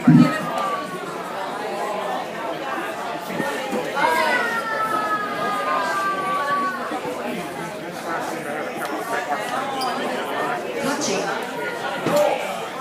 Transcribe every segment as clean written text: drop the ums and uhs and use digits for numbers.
Touching.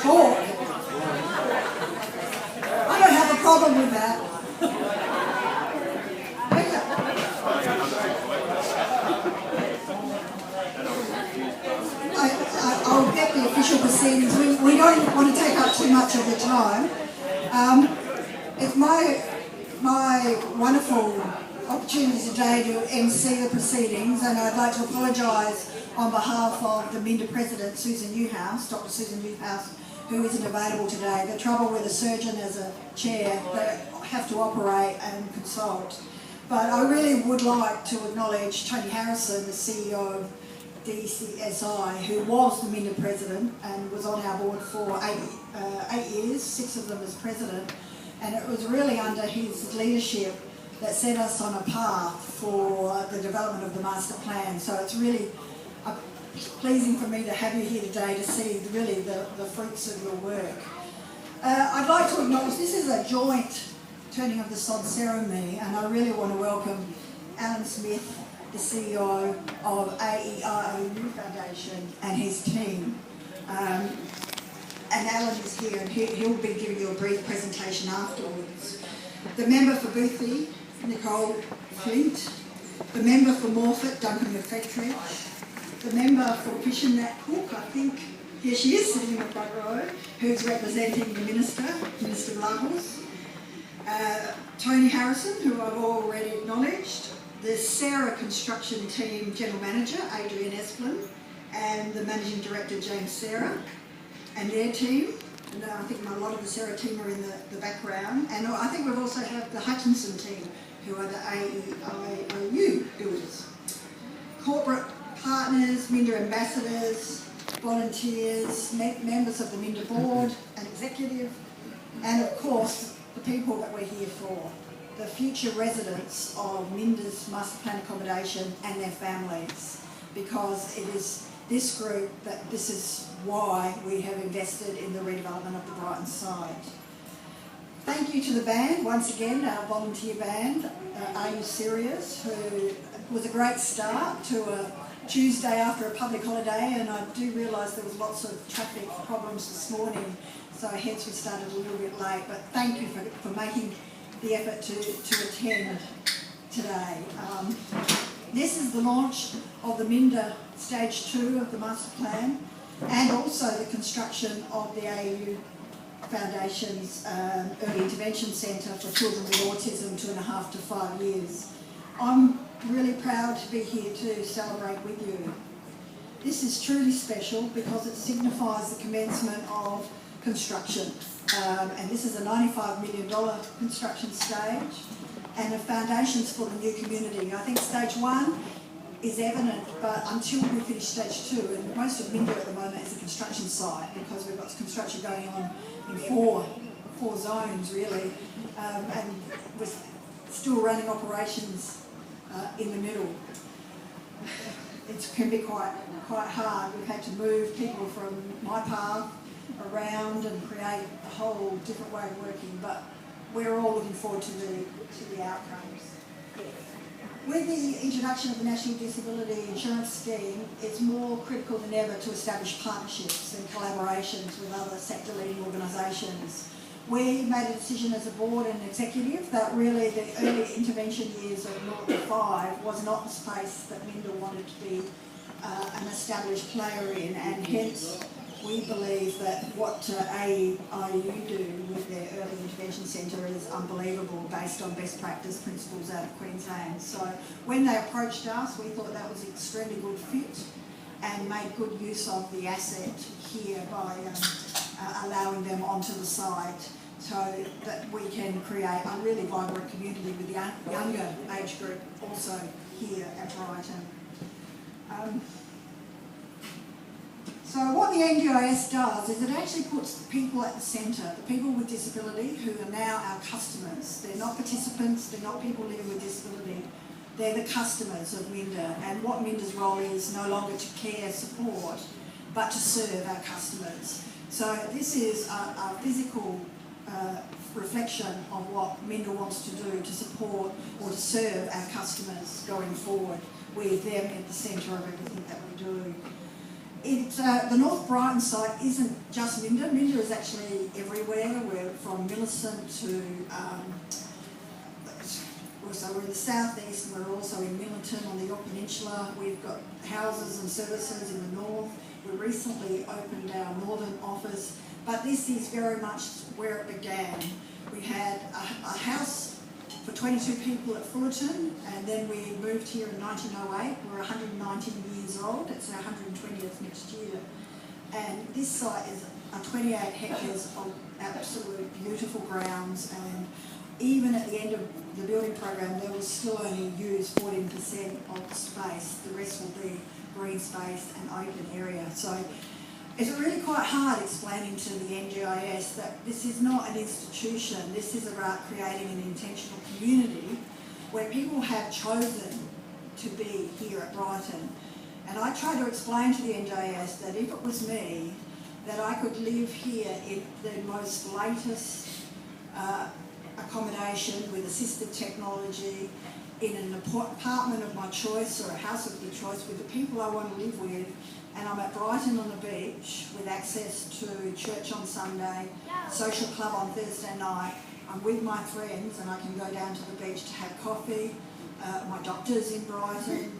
Talk. I don't have a problem with that. I'll get the official proceedings. We don't want to take up too much of the time. It's my wonderful opportunity today to MC the proceedings, and I'd like to apologise on behalf of the Minda President, Susan Newhouse, Dr. Susan Newhouse, who isn't available today. The trouble with a surgeon as a chair, they have to operate and consult. But I really would like to acknowledge Tony Harrison, the CEO of DCSI, who was the Minda President and was on our board for 8 years, 6 of them as President. And it was really under his leadership that set us on a path for the development of the master plan. So it's really pleasing for me to have you here today to see really the fruits of your work. I'd like to acknowledge this is a joint turning of the sod ceremony, and I really want to welcome Alan Smith, the CEO of AEIOU Foundation, and his team. And Alan is here, and he'll be giving you a brief presentation afterwards. The member for Boothby, Nicole Flint. The member for Morphett, Duncan McFetridge. The member for Fisher Nat Cook, I think, here she is sitting in the front row, who's representing the Minister, Minister Lahos. Tony Harrison, who I've already acknowledged. The Sarah Construction Team General Manager, Adrian Esplin, and the Managing Director, James Sarah, and their team. And I think a lot of the Sarah team are in the background. And I think we've also have the Hutchinson team, who are the AEIOU builders. Corporate partners, Minda ambassadors, volunteers, members of the Minda board and executive, and of course, the people that we're here for. The future residents of Minda's master plan accommodation and their families, because it is this group that this is why we have invested in the redevelopment of the Brighton side. Thank you to the band, once again, our volunteer band, Are You Serious, who was a great start to a Tuesday after a public holiday, and I do realise there was lots of traffic problems this morning, so hence we started a little bit late, but thank you for making the effort to attend today. This is the launch of the Minda Stage 2 of the Master Plan, and also the construction of the AEU Foundation's Early Intervention Centre for Children with Autism, 2.5 to 5 years. I'm really proud to be here to celebrate with you. This is truly special because it signifies the commencement of construction. And this is a $95 million construction stage, and the foundations for the new community. I think stage 1 is evident, but until we finish stage 2, and most of Minda at the moment is a construction site because we've got construction going on in four zones really, and we're still running operations in the middle. It can be quite hard. We've had to move people from my path around and create a whole different way of working, but we're all looking forward to the outcomes. With the introduction of the National Disability Insurance Scheme, it's more critical than ever to establish partnerships and collaborations with other sector-leading organisations. We made a decision as a board and executive that really the early intervention years of 0 to 5 was not the space that Minda wanted to be an established player in, and hence we believe that what AEIU do with their early intervention centre is unbelievable, based on best practice principles out of Queensland. So when they approached us, we thought that was an extremely good fit and made good use of the asset here by allowing them onto the site, so that we can create a really vibrant community with the younger age group also here at Brighton. So what the NDIS does is it actually puts people at the centre, the people with disability who are now our customers. They're not participants, they're not people living with disability, they're the customers of Minda, and what Minda's role is no longer to care, support, but to serve our customers. So this is a physical reflection of what Minda wants to do to support or to serve our customers going forward, with them at the centre of everything that we do. The North Brighton site isn't just Minda. Minda is actually everywhere. We're from Millicent to, so we're in the southeast, and we're also in Millington on the York Peninsula. We've got houses and services in the north. We recently opened our northern office, but this is very much where it began. We had a house for 22 people at Fullerton, and then we moved here in 1908. We're 119 years old. It's our 120th next year. And this site is 28 hectares of absolute beautiful grounds, and even at the end of the building program, they will still only use 14% of the space. The rest will be green space and open area. So it's really quite hard explaining to the NGIS that this is not an institution. This is about creating an intentional community where people have chosen to be here at Brighton. And I try to explain to the NGIS that if it was me, that I could live here in the most latest accommodation with assisted technology, in an apartment of my choice or a house of your choice with the people I want to live with, and I'm at Brighton on the beach with access to church on Sunday, social club on Thursday night. I'm with my friends and I can go down to the beach to have coffee. My doctor's in Brighton.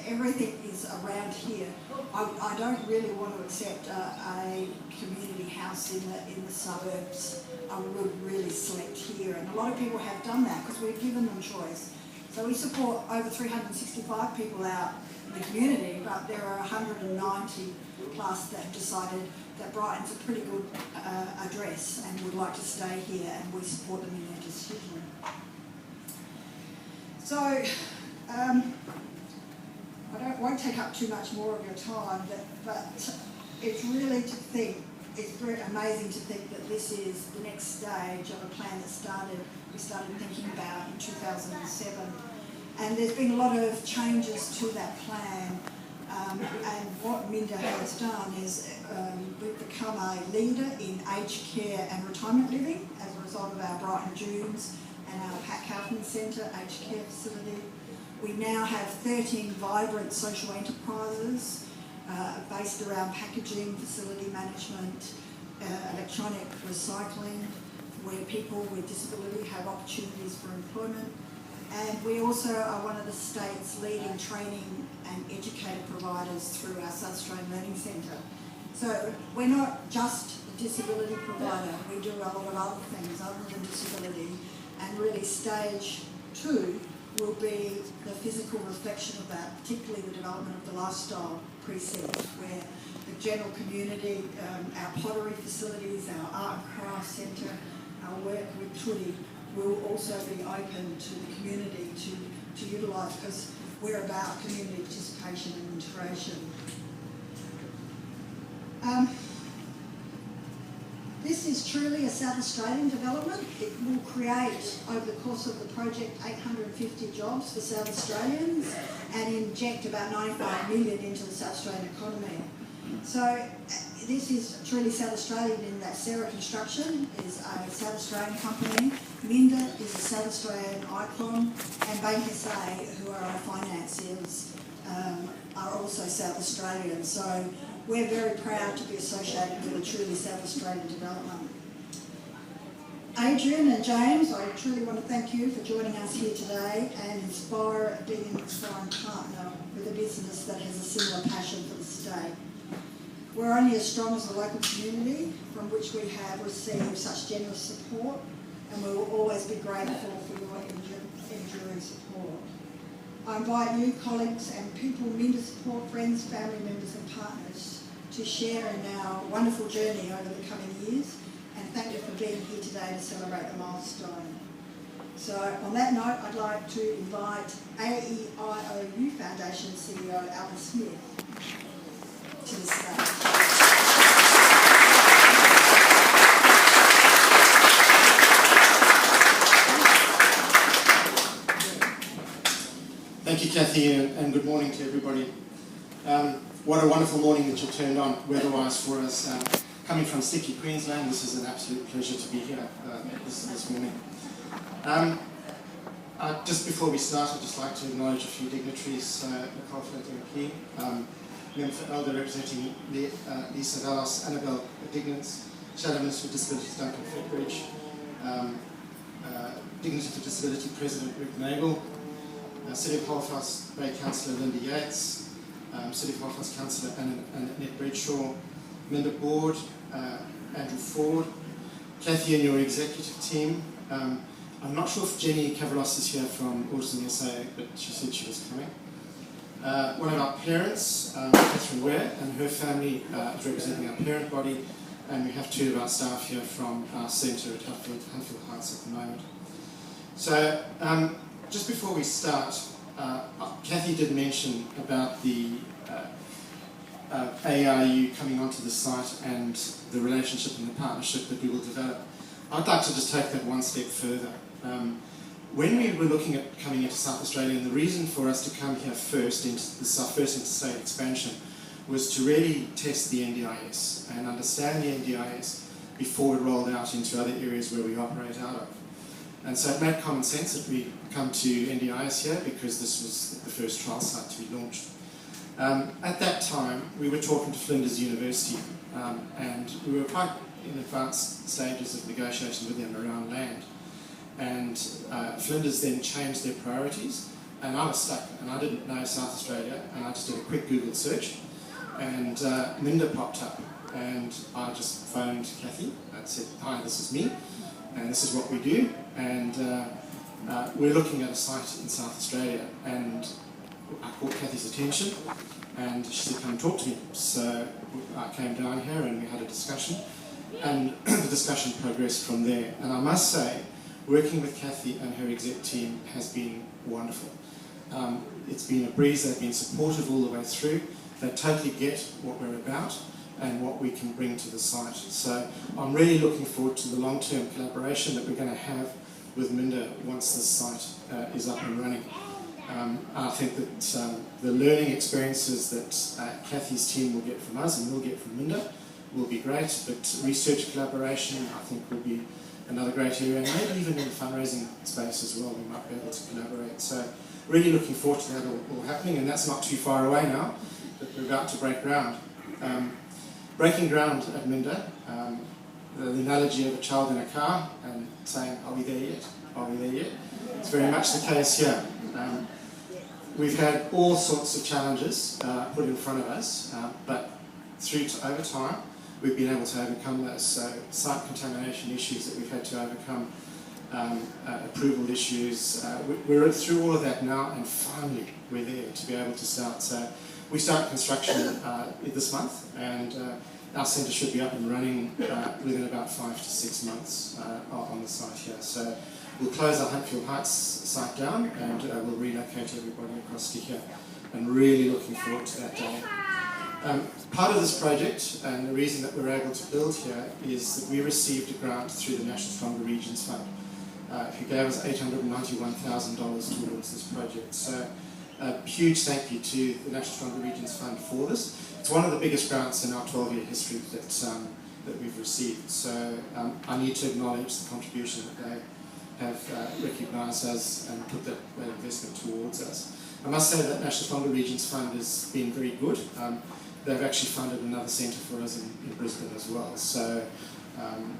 Everything is around here. I don't really want to accept a community house in the suburbs. I would really select here, and a lot of people have done that because we've given them choice. So we support over 365 people out in the community, but there are 190 plus that have decided that Brighton's a pretty good address and would like to stay here, and we support them in their decision. So I won't take up too much more of your time, but it's really to think, it's very amazing to think that this is the next stage of a plan that we started thinking about in 2007. And there's been a lot of changes to that plan. And what Minda has done is we've become a leader in aged care and retirement living as a result of our Brighton Dunes and our Pat Kaufman Centre aged care facility. We now have 13 vibrant social enterprises based around packaging, facility management, electronic recycling, where people with disability have opportunities for employment. And we also are one of the state's leading training and educator providers through our South Australian Learning Centre. So we're not just a disability provider, we do a lot of other things other than disability, and really stage 2 will be the physical reflection of that, particularly the development of the lifestyle precinct, where the general community, our pottery facilities, our art and craft centre, our work with Tootie will also be open to the community to utilise, because we're about community participation and integration. This is truly a South Australian development. It will create, over the course of the project, 850 jobs for South Australians and inject about 95 million into the South Australian economy. So this is truly South Australian in that Sarah Construction is a South Australian company, Minda is a South Australian icon, and Bank SA, who are our financiers, are also South Australian. So we're very proud to be associated with a truly South Australian development. Adrian and James, I truly want to thank you for joining us here today and being an inspiring partner with a business that has a similar passion for the state. We're only as strong as the local community from which we have received such generous support, and we will always be grateful for your enduring support. I invite you, colleagues and people, Minda support, friends, family members and partners to share in our wonderful journey over the coming years, and thank you for being here today to celebrate the milestone. So on that note, I'd like to invite AEIOU Foundation CEO Alan Smith to the stage. Thank you, Kathy, and good morning to everybody. What a wonderful morning that you turned on weather-wise for us. Coming from sticky Queensland, this is an absolute pleasure to be here this morning. Just before we start, I'd just like to acknowledge a few dignitaries. Nicole Flint MP, Member for Elder representing Lisa Vallas, Annabelle Dignance, Shadow Minister for Disabilities Duncan Fitbridge, Dignity for Disability President Rick Nagel, City of Halifax Bay Councillor Linda Yates, City of Halifax Councillor Annette Bradshaw, Minda Board, Andrew Ford, Kathy and your executive team. I'm not sure if Jenny Cavalos is here from Autism SA, but she said she was coming. One of our parents, Catherine Ware, and her family is representing our parent body, and we have two of our staff here from our centre at Hunfield Heights at the moment. So, just before we start, Kathy did mention about the ARU coming onto the site and the relationship and the partnership that we will develop. I'd like to just take that one step further. When we were looking at coming into South Australia, and the reason for us to come here first, into this, our first interstate expansion, was to really test the NDIS and understand the NDIS before it rolled out into other areas where we operate out of. And so it made common sense that we come to NDIS here because this was the first trial site to be launched. At that time, we were talking to Flinders University, and we were quite in advanced stages of negotiation with them around land. And Flinders then changed their priorities, and I was stuck, and I didn't know South Australia, and I just did a quick Google search, and Minda popped up, and I just phoned Kathy and said, "Hi, this is me, and this is what we do, and we're looking at a site in South Australia," and I caught Kathy's attention, and she said, "Come and talk to me." So I came down here and we had a discussion, and the discussion progressed from there. And I must say, working with Kathy and her exec team has been wonderful. It's been a breeze. They've been supportive all the way through. They totally get what we're about and what we can bring to the site. So I'm really looking forward to the long-term collaboration that we're going to have with Minda once this site is up and running. I think that the learning experiences that Kathy's team will get from us and we'll get from Minda will be great, but research collaboration I think will be another great area, and maybe even in the fundraising space as well we might be able to collaborate. So really looking forward to that all happening, and that's not too far away now, but we're about to break ground. Breaking ground at Minda, the analogy of a child in a car and saying, "Are we there yet? Are we there yet?" It's very much the case here. We've had all sorts of challenges put in front of us, but over time we've been able to overcome those. So site contamination issues that we've had to overcome, approval issues, we're through all of that now, and finally we're there to be able to start. So we start construction this month, and our centre should be up and running within about 5 to 6 months on the site here. So we'll close our Hunfield Heights site down, and we'll relocate everybody across to here, and really looking forward to that day. Part of this project, and the reason that we're able to build here, is that we received a grant through the National Stronger Regions Fund, who gave us $891,000 towards this project. So a huge thank you to the National Stronger Regions Fund for this. It's one of the biggest grants in our 12-year history that we've received. So I need to acknowledge the contribution that they have recognised us and put that investment towards us. I must say that National Stronger Regions Fund has been very good. They've actually funded another centre for us in Brisbane as well. So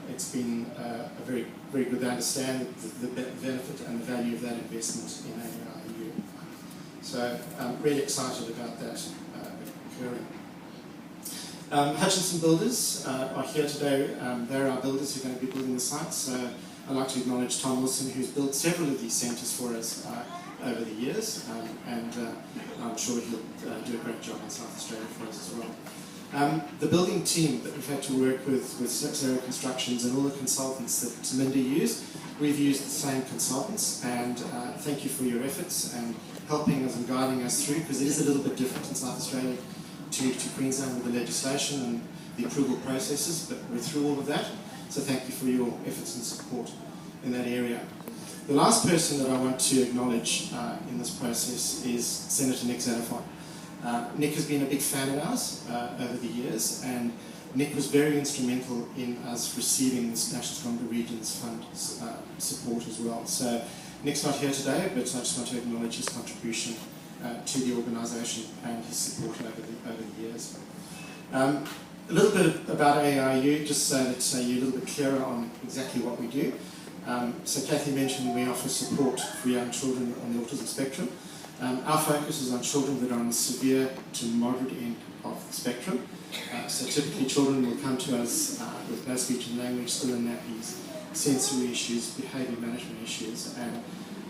it's been a very, very good. They understand the benefit and the value of that investment in ARU. So I'm really excited about that occurring. Hutchinson Builders are here today. They're our builders who are going to be building the site. So I'd like to acknowledge Tom Wilson, who's built several of these centres for us over the years, and I'm sure he'll do a great job in South Australia for us as well. The building team that we've had to work with Zero Constructions and all the consultants that Minda used, we've used the same consultants, and thank you for your efforts and helping us and guiding us through, because it is a little bit different in South Australia to Queensland with the legislation and the approval processes, but we're through all of that, so thank you for your efforts and support in that area. The last person that I want to acknowledge in this process is Senator Nick Xenophon. Nick has been a big fan of ours over the years, and Nick was very instrumental in us receiving this National Stronger Regions Fund support as well. So Nick's not here today, but I just want to acknowledge his contribution to the organisation and his support over the years. A little bit about AIU, just so that you're a little bit clearer on exactly what we do. So Kathy mentioned we offer support for young children on the autism spectrum. Our focus is on children that are on the severe to moderate end of the spectrum. So typically children will come to us with no speech and language, still in nappies, sensory issues, behaviour management issues, and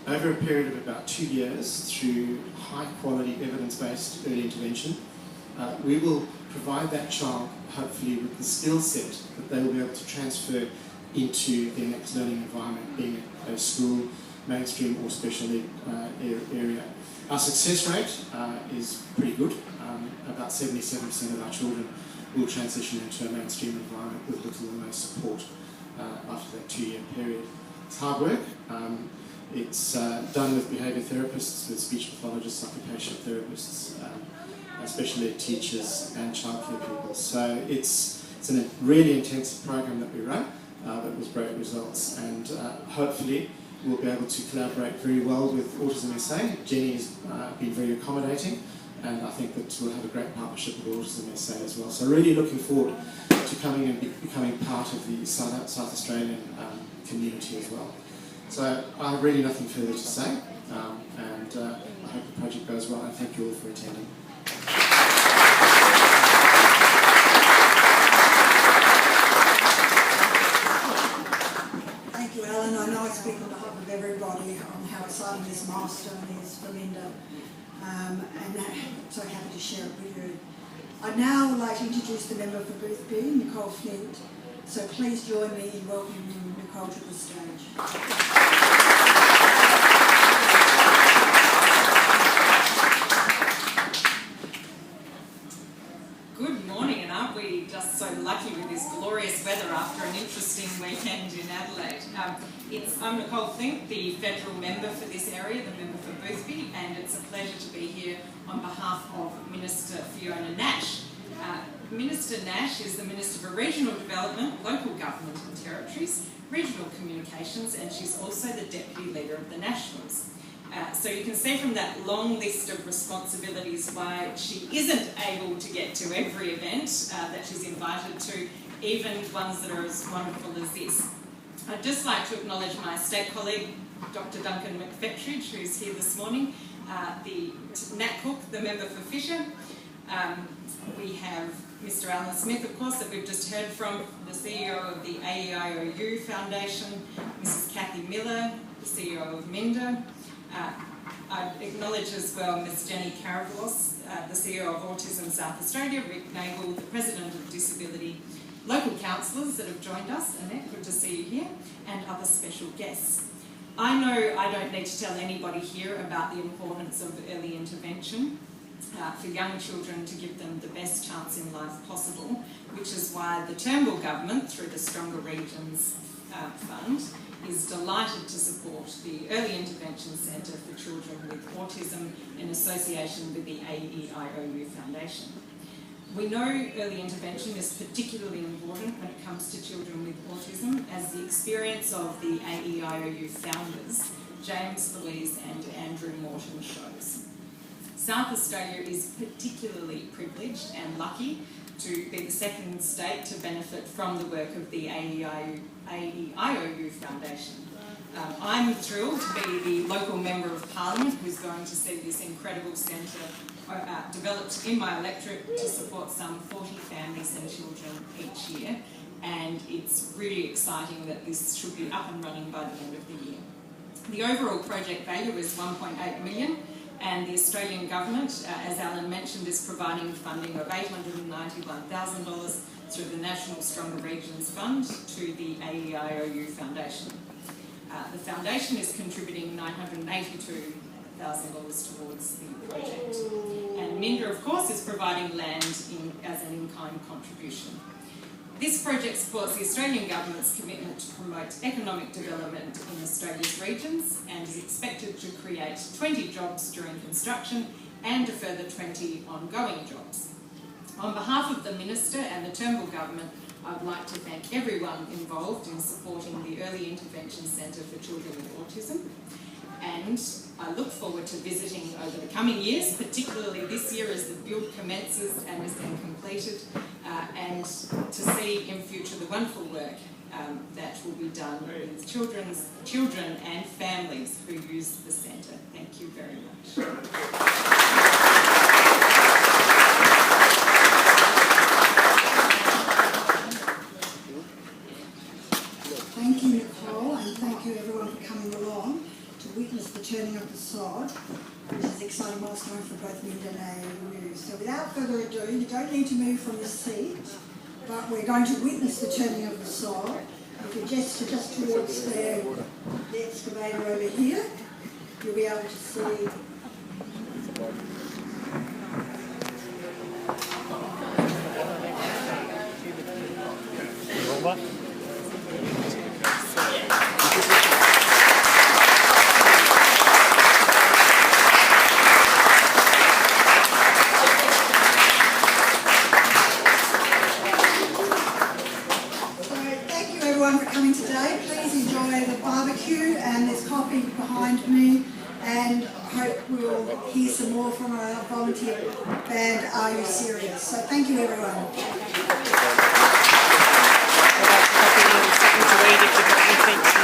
over a period of about 2 years, through high quality evidence-based early intervention, we will provide that child hopefully with the skill set that they will be able to transfer into their next learning environment, being it a school, mainstream or special ed area. Our success rate is pretty good. About 77% of our children will transition into a mainstream environment with little or no support after that 2-year period. It's hard work. It's done with behaviour therapists, with speech pathologists, occupational therapists, special ed teachers and childcare people. So it's a really intensive program that we run, but with great results, and hopefully we'll be able to collaborate very well with Autism SA. Jenny has been very accommodating, and I think that we'll have a great partnership with Autism SA as well. So really looking forward to coming and becoming part of the South Australian community as well. So I have really nothing further to say, and I hope the project goes well, and thank you all for attending. Thank you, Alan. I know I speak on behalf of everybody on how exciting this milestone is for Minda, and so happy to share it with you. I'd now like to introduce the member for Boothby, Nicole Flint. So please join me in welcoming Nicole to the stage. Good morning, and aren't we just so lucky with this glorious weather after an interesting weekend in Adelaide? I'm Nicole Flint, the federal member for this area, the member for Boothby, and it's a pleasure to be here on behalf of Minister Fiona Nash. Minister Nash is the Minister for Regional Development, Local Government and Territories, Regional Communications, and she's also the Deputy Leader of the Nationals. So you can see from that long list of responsibilities why she isn't able to get to every event that she's invited to, even ones that are as wonderful as this. I'd just like to acknowledge my state colleague, Dr. Duncan McFetridge, who's here this morning, the Nat Cook, the member for Fisher. We have Mr. Alan Smith, of course, that we've just heard from, the CEO of the AEIOU Foundation, Mrs. Kathy Miller, the CEO of Minda. I acknowledge as well Ms. Jenny Caravalos, the CEO of Autism South Australia, Rick Nagel, the President of Disability, local councillors that have joined us, Annette, good to see you here, and other special guests. I know I don't need to tell anybody here about the importance of early intervention for young children, to give them the best chance in life possible, which is why the Turnbull Government, through the Stronger Regions Fund, is delighted to support the Early Intervention Centre for Children with Autism in association with the AEIOU Foundation. We know early intervention is particularly important when it comes to children with autism, as the experience of the AEIOU founders, James, Louise and Andrew Morton, shows. South Australia is particularly privileged and lucky to be the second state to benefit from the work of the AEIOU Foundation. I'm thrilled to be the local Member of Parliament who's going to see this incredible centre developed in my electorate to support some 40 families and children each year, and it's really exciting that this should be up and running by the end of the year. The overall project value is $1.8 million, and the Australian Government, as Alan mentioned, is providing funding of $891,000 through the National Stronger Regions Fund to the AEIOU Foundation. The Foundation is contributing $982,000 towards the project. And Minda, of course, is providing land as an in-kind contribution. This project supports the Australian Government's commitment to promote economic development in Australia's regions and is expected to create 20 jobs during construction and a further 20 ongoing jobs. On behalf of the Minister and the Turnbull Government, I'd like to thank everyone involved in supporting the Early Intervention Centre for Children with Autism, and I look forward to visiting over the coming years, particularly this year as the build commences and is then completed, and to see in future the wonderful work that will be done with children and families who use the centre. Thank you very much. Thank you, Nicole, and thank you everyone for coming along to witness the turning of the sod, which is an exciting milestone for both Minda and you. So without further ado, you don't need to move from your seat, but we're going to witness the turning of the sod. If you gesture just towards the excavator over here, you'll be able to see for coming today. Please enjoy the barbecue, and there's coffee behind me, and I hope we'll hear some more from our volunteer band, Are You Serious? So thank you everyone.